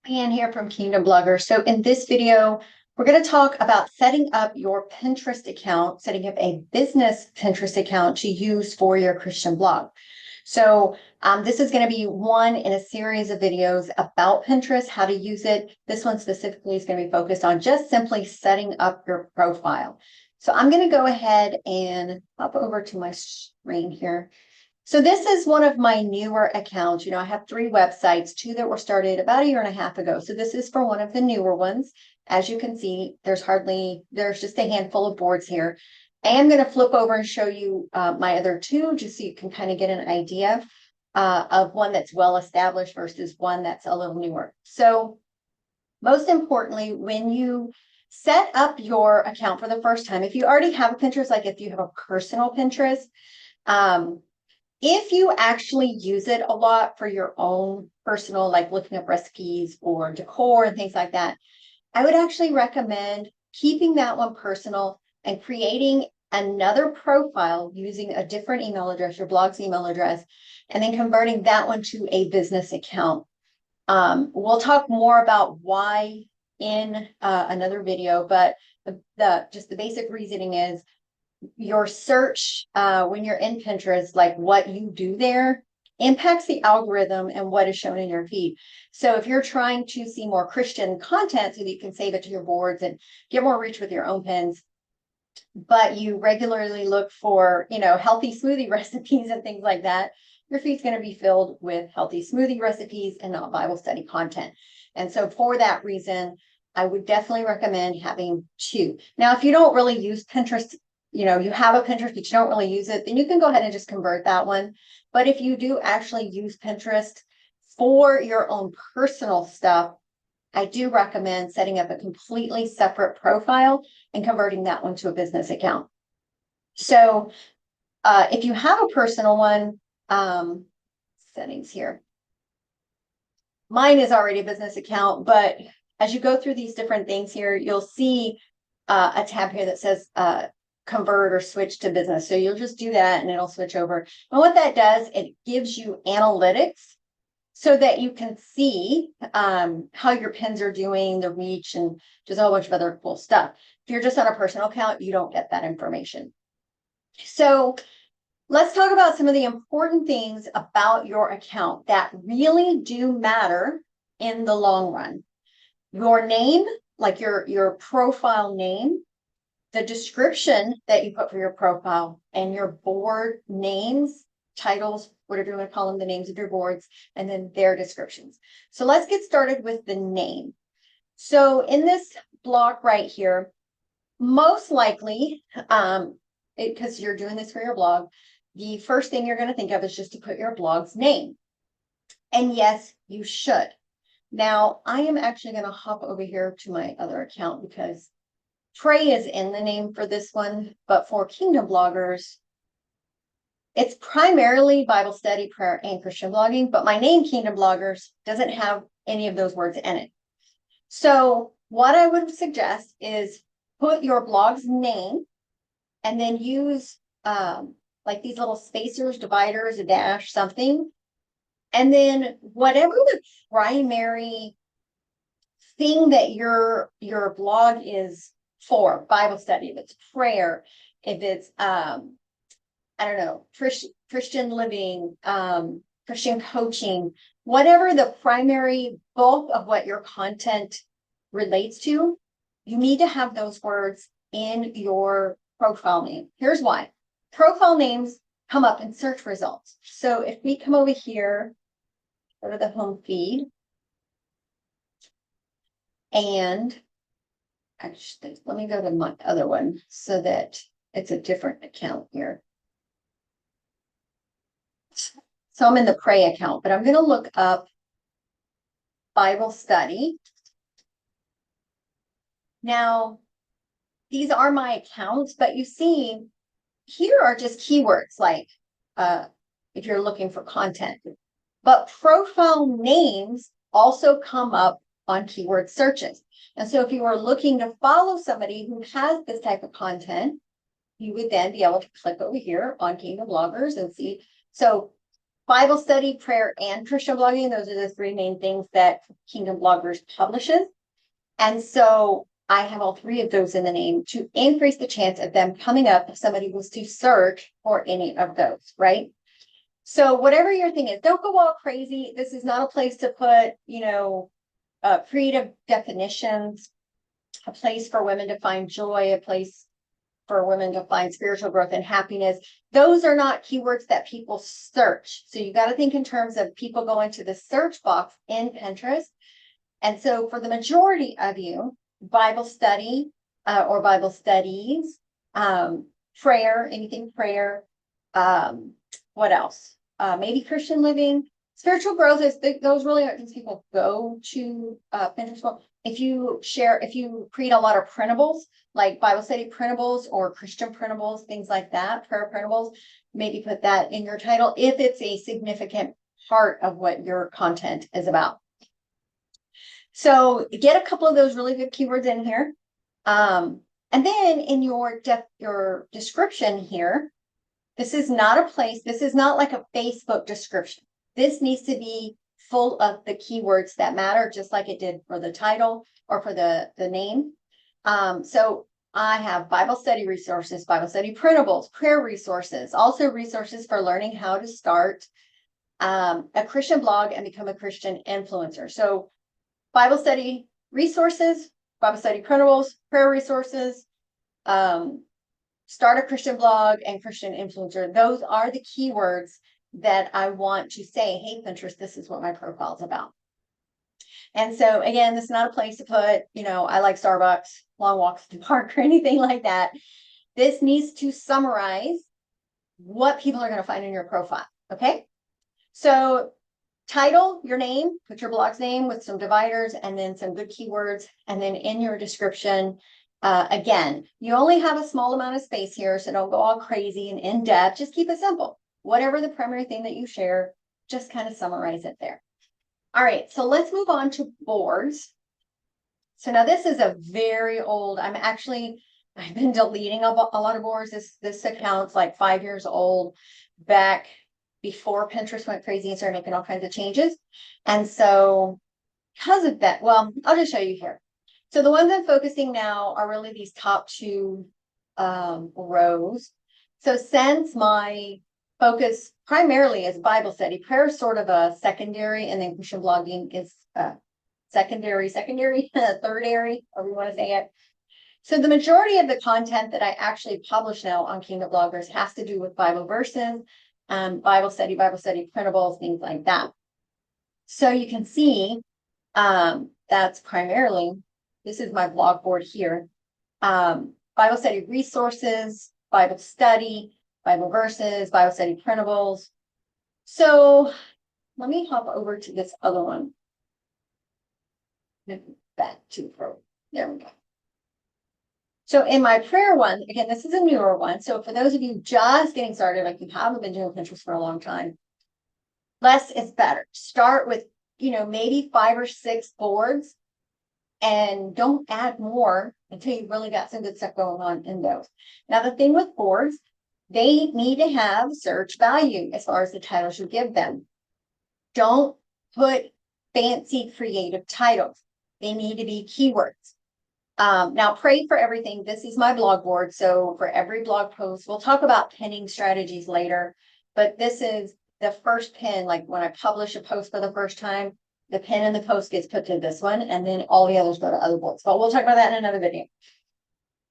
Ann here from Kingdom Blogger. So in this video, we're going to talk about setting up your Pinterest account, setting up a business Pinterest account to use for your Christian blog. So this is going to be one in a series of videos about Pinterest, how to use it. This one specifically is going to be focused on just simply setting up your profile. So I'm going to go ahead and hop over to my screen here. So this is one of my newer accounts. I have 3 websites, 2 that were started about a year and a half ago. So this is for one of the newer ones. As you can see, there's just a handful of boards here. I am going to flip over and show you my other 2, just so you can kind of get an idea of one that's well established versus one that's a little newer. So most importantly, when you set up your account for the first time, if you already have a Pinterest, like if you have a personal Pinterest, if you actually use it a lot for your own personal, like looking up recipes or decor and things like that, I would actually recommend keeping that one personal and creating another profile using a different email address, your blog's email address, and then converting that one to a business account. We'll talk more about why in another video, but just the basic reasoning is your search when you're in Pinterest, like what you do there impacts the algorithm and what is shown in your feed. So if you're trying to see more Christian content so that you can save it to your boards and get more reach with your own pins, but you regularly look for, healthy smoothie recipes and things like that, your feed's going to be filled with healthy smoothie recipes and not Bible study content. And so for that reason, I would definitely recommend having 2. Now, if you don't really use Pinterest, you have a Pinterest, but you don't really use it, then you can go ahead and just convert that one. But if you do actually use Pinterest for your own personal stuff, I do recommend setting up a completely separate profile and converting that one to a business account. So if you have a personal one, settings here. Mine is already a business account, but as you go through these different things here, you'll see a tab here that says convert or switch to business. So you'll just do that and it'll switch over. And what that does, it gives you analytics so that you can see how your pins are doing, the reach, and just a whole bunch of other cool stuff. If you're just on a personal account, you don't get that information. So let's talk about some of the important things about your account that really do matter in the long run. Your name, like your profile name, the description that you put for your profile, and your board names, titles, whatever you want to call them, the names of your boards, and then their descriptions. So let's get started with the name. So in this block right here, most likely, because you're doing this for your blog, the first thing you're going to think of is just to put your blog's name. And yes, you should. Now, I am actually going to hop over here to my other account because Trey is in the name for this one, but for Kingdom Bloggers, it's primarily Bible study, prayer, and Christian blogging, but my name, Kingdom Bloggers, doesn't have any of those words in it. So what I would suggest is put your blog's name and then use like these little spacers, dividers, a dash, something. And then whatever the primary thing that your blog is for, Bible study, if it's prayer, if it's I don't know, Christian living, Christian coaching, whatever the primary bulk of what your content relates to, you need to have those words in your profile name. Here's why. Profile names come up in search results. So if we come over here, go to the home feed, and actually, let me go to my other one so that it's a different account here. So I'm in the Pray account, but I'm going to look up Bible study. Now, these are my accounts, but you see, here are just keywords like if you're looking for content. But profile names also come up on keyword searches. And so if you are looking to follow somebody who has this type of content, you would then be able to click over here on Kingdom Bloggers and see. So Bible study, prayer, and Christian blogging. Those are the three main things that Kingdom Bloggers publishes. And so I have all three of those in the name to increase the chance of them coming up if somebody was to search for any of those, right? So whatever your thing is, don't go all crazy. This is not a place to put, creative definitions, a place for women to find joy, a place for women to find spiritual growth and happiness. Those are not keywords that people search. So you got to think in terms of people going to the search box in Pinterest. And so for the majority of you, Bible study or Bible studies, prayer, anything prayer, what else? Maybe Christian living, spiritual growth is those really are things people go to Pinterest for. If you create a lot of printables, like Bible study printables or Christian printables, things like that, prayer printables, maybe put that in your title if it's a significant part of what your content is about. So get a couple of those really good keywords in here. And then in your description here, this is not a place, this is not like a Facebook description. This needs to be full of the keywords that matter, just like it did for the title or for the name. So I have Bible study resources, Bible study printables, prayer resources, also resources for learning how to start a Christian blog and become a Christian influencer. So Bible study resources, Bible study printables, prayer resources, start a Christian blog, and Christian influencer. Those are the keywords that I want to say, hey, Pinterest, this is what my profile is about. And so again, this is not a place to put, I like Starbucks, long walks to the park, or anything like that. This needs to summarize what people are going to find in your profile. Okay. So title, your name, put your blog's name with some dividers and then some good keywords. And then in your description, again, you only have a small amount of space here, so don't go all crazy and in depth. Just keep it simple. Whatever the primary thing that you share, just kind of summarize it there. All right, so let's move on to boards. So now this is a very old, I've been deleting a lot of boards. This account's like 5 years old, back before Pinterest went crazy and started making all kinds of changes. And so because of that, well, I'll just show you here. So the ones I'm focusing now are really these top two rows. So since my focus primarily is Bible study, prayer is sort of a secondary, and then Christian blogging is secondary, thirdary, however you want to say it. So the majority of the content that I actually publish now on Kingdom Bloggers has to do with Bible verses, Bible study printables, things like that. So you can see that's primarily, this is my blog board here. Bible study resources, Bible study, Bible verses, Bible study printables. So let me hop over to this other one. Back to pro. There we go. So in my prayer one, again, this is a newer one. So for those of you just getting started, like you haven't been doing Pinterest for a long time, less is better. Start with, maybe 5 or 6 boards and don't add more until you've really got some good stuff going on in those. Now, the thing with boards, they need to have search value as far as the titles you give them. Don't put fancy creative titles. They need to be keywords. Now, pray for everything. This is my blog board. So for every blog post, we'll talk about pinning strategies later, but this is the first pin. Like when I publish a post for the first time, the pin in the post gets put to this one, and then all the others go to other boards. But we'll talk about that in another video.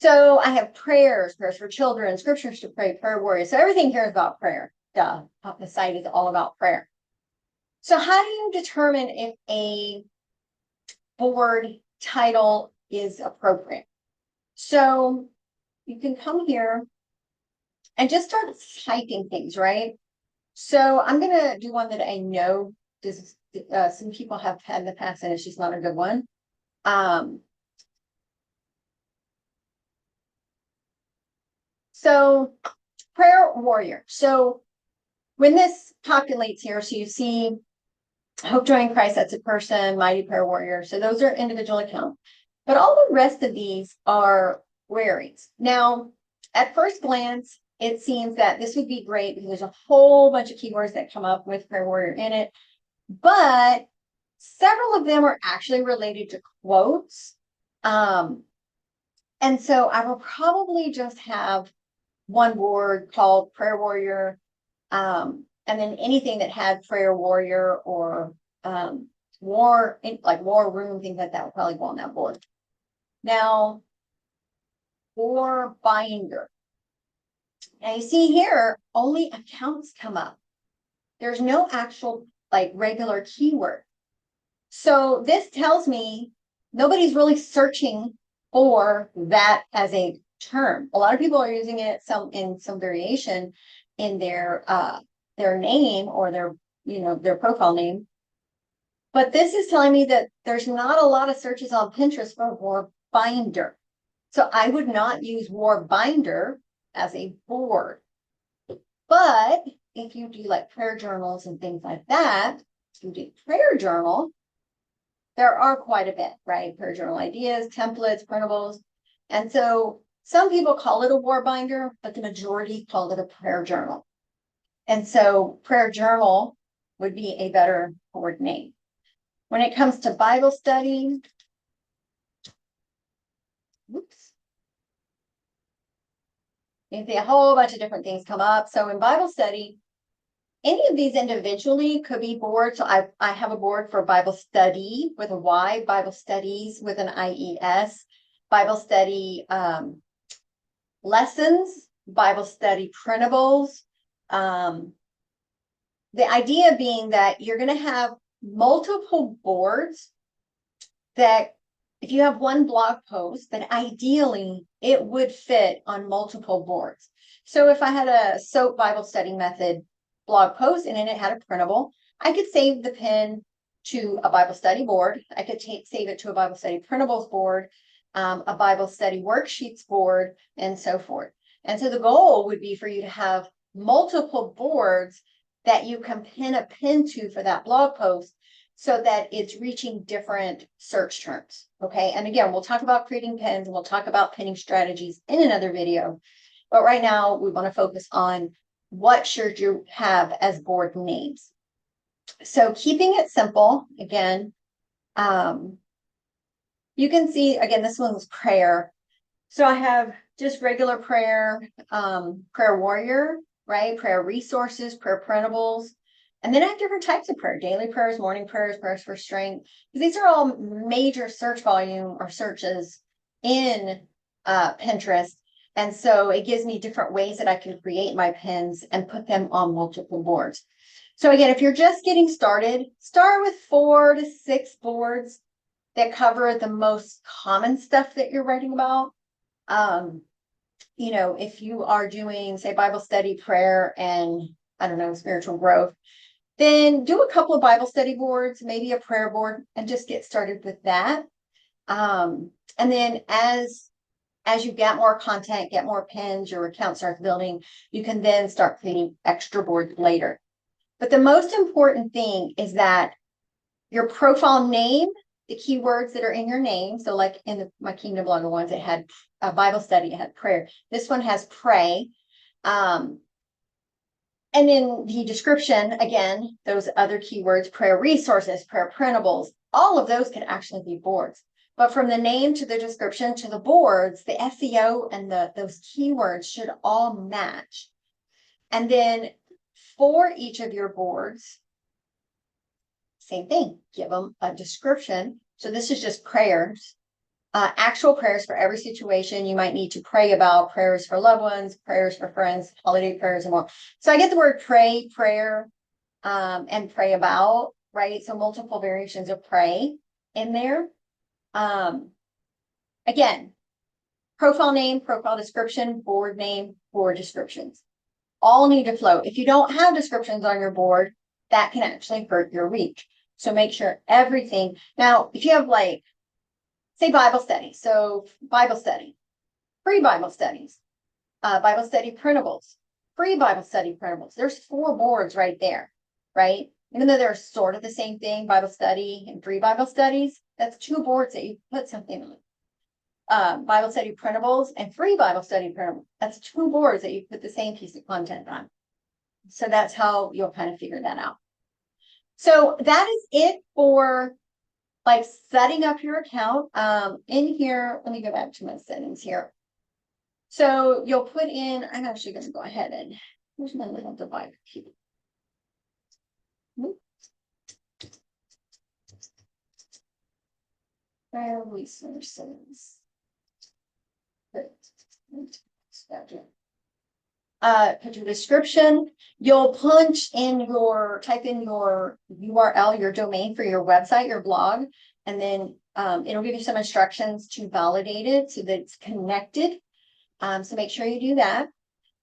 So I have prayers for children, scriptures to pray, prayer warriors. So everything here is about prayer. The site is all about prayer. So how do you determine if a board title is appropriate? So you can come here and just start typing things, right? So I'm going to do one that I know some people have had in the past, and it's just not a good one. So prayer warrior. So when this populates here, so you see Hope, Joy in Christ, that's a person, Mighty Prayer Warrior. So those are individual accounts. But all the rest of these are queries. Now, at first glance, it seems that this would be great because there's a whole bunch of keywords that come up with Prayer Warrior in it, but several of them are actually related to quotes. And so I will probably just have one board called Prayer Warrior, and then anything that had Prayer Warrior or war room, things like that will probably go on that board. Now, War Binder. Now you see here, only accounts come up. There's no actual like regular keyword. So this tells me nobody's really searching for that as a term. A lot of people are using it in some variation in their name or their profile name. But this is telling me that there's not a lot of searches on Pinterest for War Binder. So I would not use War Binder as a board. But if you do like prayer journals and things like that, you do prayer journal, there are quite a bit, right? Prayer journal ideas, templates, printables. And so some people call it a War Binder, but the majority call it a prayer journal. And so prayer journal would be a better board name. When it comes to Bible study, you see a whole bunch of different things come up. So in Bible study, any of these individually could be boards. So I have a board for Bible study with a Y, Bible studies with an IES, Bible study lessons, Bible study printables. The idea being that you're going to have multiple boards that if you have one blog post, then ideally it would fit on multiple boards. So if I had a SOAP Bible study method blog post and then it had a printable, I could save the pin to a Bible study board. I could save it to a Bible study printables board, a Bible study worksheets board, and so forth. And so the goal would be for you to have multiple boards that you can pin a pin to for that blog post so that it's reaching different search terms. Okay. And again, we'll talk about creating pins and we'll talk about pinning strategies in another video. But right now we want to focus on what should you have as board names. So keeping it simple, again, you can see, again, this one's prayer. So I have just regular prayer, Prayer Warrior, right? Prayer resources, prayer printables. And then I have different types of prayer, daily prayers, morning prayers, prayers for strength. These are all major search volume or searches in Pinterest. And so it gives me different ways that I can create my pins and put them on multiple boards. So again, if you're just getting started, start with 4 to 6 boards that cover the most common stuff that you're writing about. If you are doing, say, Bible study, prayer, and I don't know, spiritual growth, then do a couple of Bible study boards, maybe a prayer board, and just get started with that. And then as you get more content, get more pins, your account starts building, you can then start creating extra boards later. But the most important thing is that your profile name, the keywords that are in your name. So like in my Kingdom Blogger ones, it had a Bible study, it had prayer. This one has pray. And in the description, again, those other keywords, prayer resources, prayer printables, all of those can actually be boards. But from the name to the description to the boards, the SEO and those keywords should all match. And then for each of your boards, same thing, give them a description. So this is just prayers, actual prayers for every situation you might need to pray about, prayers for loved ones, prayers for friends, holiday prayers, and more. So I get the word pray, prayer, and pray about, right? So multiple variations of pray in there. Again, profile name, profile description, board name, board descriptions. All need to flow. If you don't have descriptions on your board, that can actually hurt your reach. So make sure everything. Now, if you have like, say Bible study. So Bible study, free Bible studies, Bible study printables, free Bible study printables. There's 4 boards right there, right? Even though they're sort of the same thing, Bible study and free Bible studies, that's 2 boards that you put something Bible study printables and free Bible study printables. That's 2 boards that you put the same piece of content on. So that's how you'll kind of figure that out. So that is it for like setting up your account. In here, let me go back to my settings here. So you'll put in, I'm actually going to go ahead and, here's my little divider here. Where resources. Put your description. You'll punch in type in your URL, your domain for your website, your blog, and then it'll give you some instructions to validate it so that it's connected. So make sure you do that.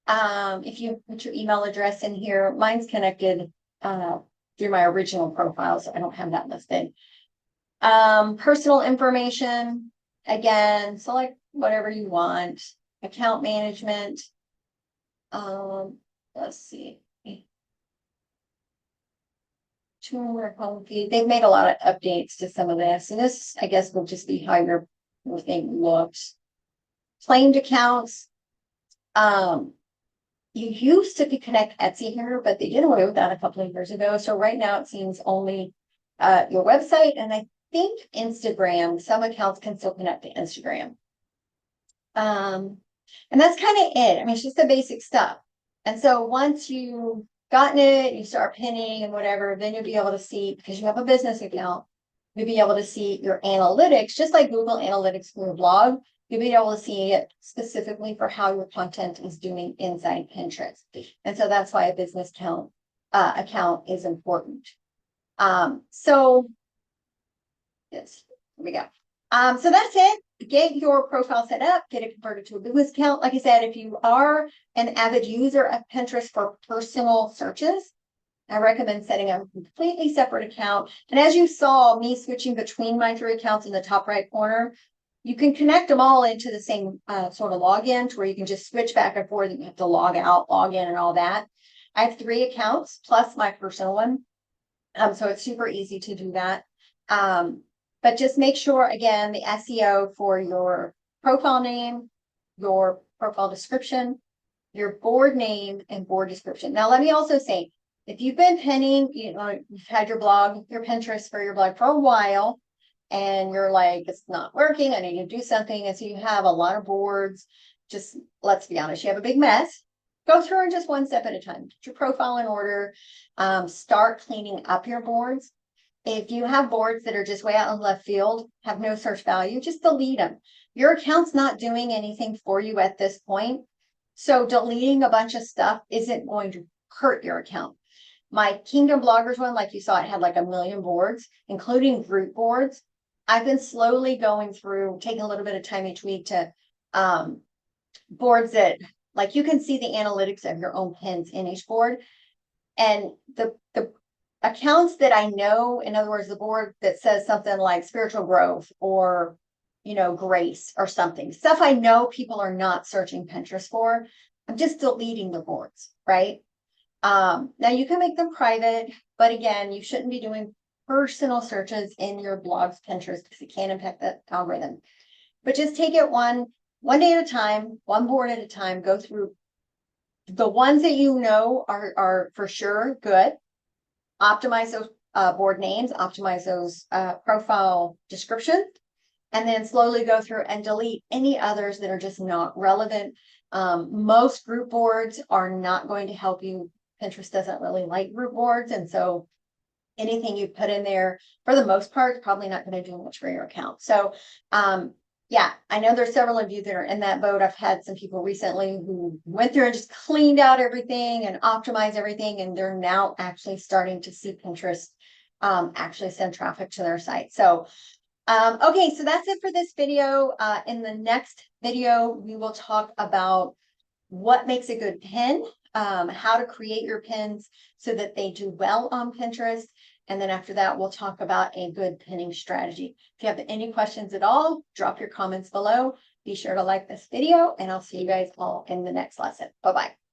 If you put your email address in here, mine's connected through my original profile, so I don't have that listed. Personal information, again, select whatever you want. Account management. Let's see. They've made a lot of updates to some of this, and this, I guess, will just be how your thing looks. Claimed accounts. You used to connect Etsy here, but they did away with that a couple of years ago. So right now it seems only your website, and I think Instagram. Some accounts can still connect to Instagram. And that's kind of it. I mean, it's just the basic stuff. And so once you've gotten it, you start pinning and whatever, then you'll be able to see, because you have a business account, you'll be able to see your analytics, just like Google Analytics for your blog. You'll be able to see it specifically for how your content is doing inside Pinterest. And so that's why a business account is important. So yes, here we go. So that's it. Get your profile set up, get it converted to a business account. Like I said, if you are an avid user of Pinterest for personal searches, I recommend setting up a completely separate account. And as you saw me switching between my 3 accounts in the top right corner, you can connect them all into the same sort of login to where you can just switch back and forth. You have to log out, log in, and all that. I have 3 accounts plus my personal one. So it's super easy to do that. But just make sure, again, the SEO for your profile name, your profile description, your board name, and board description. Now, let me also say, if you've been pinning, you've had your blog, your Pinterest for your blog for a while, and you're like, it's not working, I need to do something. And so you have a lot of boards, just let's be honest, you have a big mess. Go through it just one step at a time. Get your profile in order. Start cleaning up your boards. If you have boards that are just way out in left field, have no search value, just delete them. Your account's not doing anything for you at this point. So deleting a bunch of stuff isn't going to hurt your account. My Kingdom Bloggers one, like you saw, it had like 1 million boards, including group boards. I've been slowly going through, taking a little bit of time each week to boards that, like, you can see the analytics of your own pins in each board. And the accounts that I know, in other words, the board that says something like spiritual growth or, grace or something, stuff I know people are not searching Pinterest for, I'm just deleting the boards, right? Now you can make them private, but again, you shouldn't be doing personal searches in your blog's Pinterest because it can impact the algorithm. But just take it one day at a time, one board at a time, go through the ones that you know are for sure good. Optimize those board names, optimize those profile descriptions, and then slowly go through and delete any others that are just not relevant. Most group boards are not going to help you. Pinterest doesn't really like group boards. And so anything you put in there, for the most part, is probably not going to do much for your account. So yeah, I know there's several of you that are in that boat. I've had some people recently who went through and just cleaned out everything and optimized everything, and they're now actually starting to see Pinterest actually send traffic to their site. So, okay, so that's it for this video. In the next video, we will talk about what makes a good pin, how to create your pins so that they do well on Pinterest. And then after that, we'll talk about a good pinning strategy. If you have any questions at all, drop your comments below. Be sure to like this video, and I'll see you guys all in the next lesson. Bye-bye.